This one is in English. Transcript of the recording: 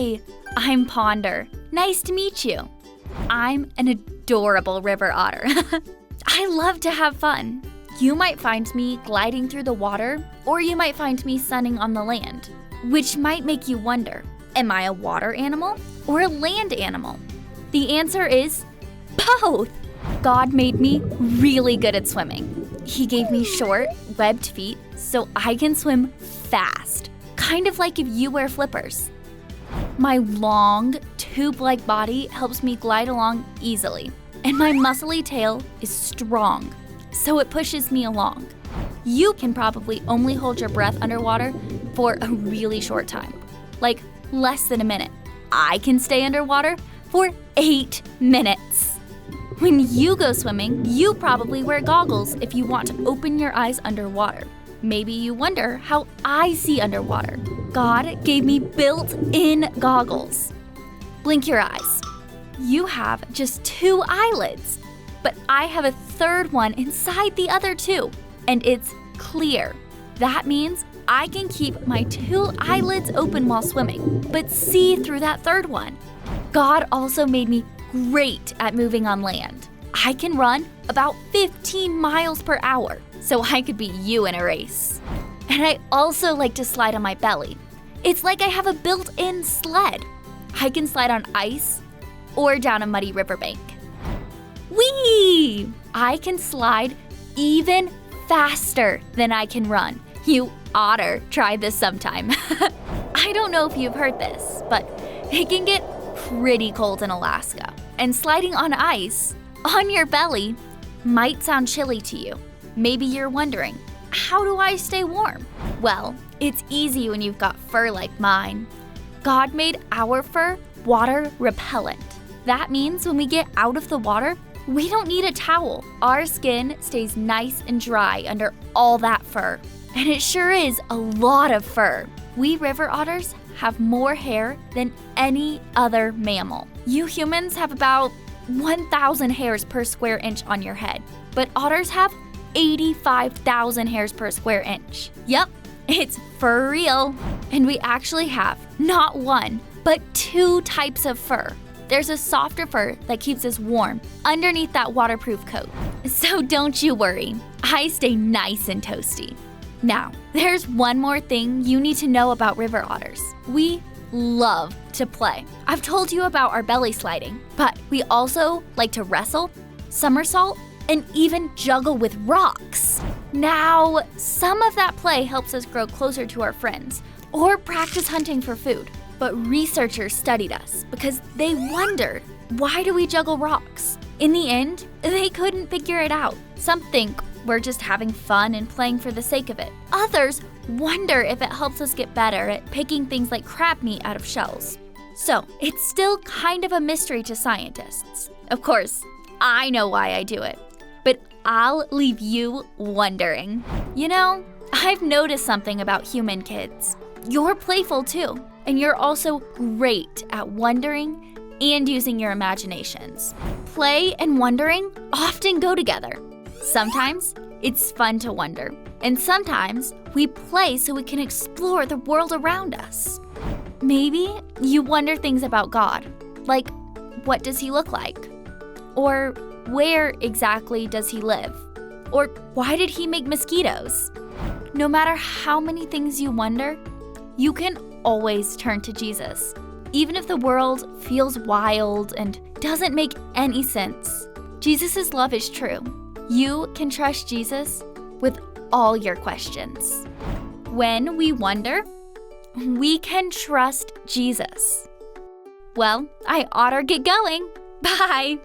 Hi, I'm Ponder. Nice to meet you. I'm an adorable river otter. I love to have fun. You might find me gliding through the water, or you might find me sunning on the land, which might make you wonder, am I a water animal or a land animal? The answer is both. God made me really good at swimming. He gave me short, webbed feet so I can swim fast, kind of like if you wear flippers. My long, tube-like body helps me glide along easily, and my muscly tail is strong, so it pushes me along. You can probably only hold your breath underwater for a really short time, like less than a minute. I can stay underwater for 8 minutes. When you go swimming, you probably wear goggles if you want to open your eyes underwater. Maybe you wonder how I see underwater. God gave me built-in goggles. Blink your eyes. You have just 2 eyelids, but I have a third one inside the other 2, and it's clear. That means I can keep my 2 eyelids open while swimming, but see through that third one. God also made me great at moving on land. I can run about 15 miles per hour, so I could beat you in a race. And I also like to slide on my belly. It's like I have a built-in sled. I can slide on ice or down a muddy riverbank. Whee! I can slide even faster than I can run. You otter, try this sometime. I don't know if you've heard this, but it can get pretty cold in Alaska. And sliding on ice on your belly might sound chilly to you. Maybe you're wondering, how do I stay warm? Well, it's easy when you've got fur like mine. God made our fur water repellent. That means when we get out of the water, we don't need a towel. Our skin stays nice and dry under all that fur. And it sure is a lot of fur. We river otters have more hair than any other mammal. You humans have about 1,000 hairs per square inch on your head, but otters have 85,000 hairs per square inch. Yep, it's for real. And we actually have not 1, but 2 types of fur. There's a softer fur that keeps us warm underneath that waterproof coat. So don't you worry, I stay nice and toasty. Now, there's one more thing you need to know about river otters. We love to play. I've told you about our belly sliding, but we also like to wrestle, somersault, and even juggle with rocks. Now, some of that play helps us grow closer to our friends or practice hunting for food. But researchers studied us because they wondered, why do we juggle rocks? In the end, they couldn't figure it out. Some think we're just having fun and playing for the sake of it. Others wonder if it helps us get better at picking things like crab meat out of shells. So, it's still kind of a mystery to scientists. Of course, I know why I do it, but I'll leave you wondering. You know, I've noticed something about human kids. You're playful too, and you're also great at wondering and using your imaginations. Play and wondering often go together. Sometimes it's fun to wonder, and sometimes we play so we can explore the world around us. Maybe you wonder things about God, like what does he look like? Or where exactly does he live? Or why did he make mosquitoes? No matter how many things you wonder, you can always turn to Jesus. Even if the world feels wild and doesn't make any sense, Jesus' love is true. You can trust Jesus with all your questions. When we wonder, we can trust Jesus. Well, I ought to get going. Bye!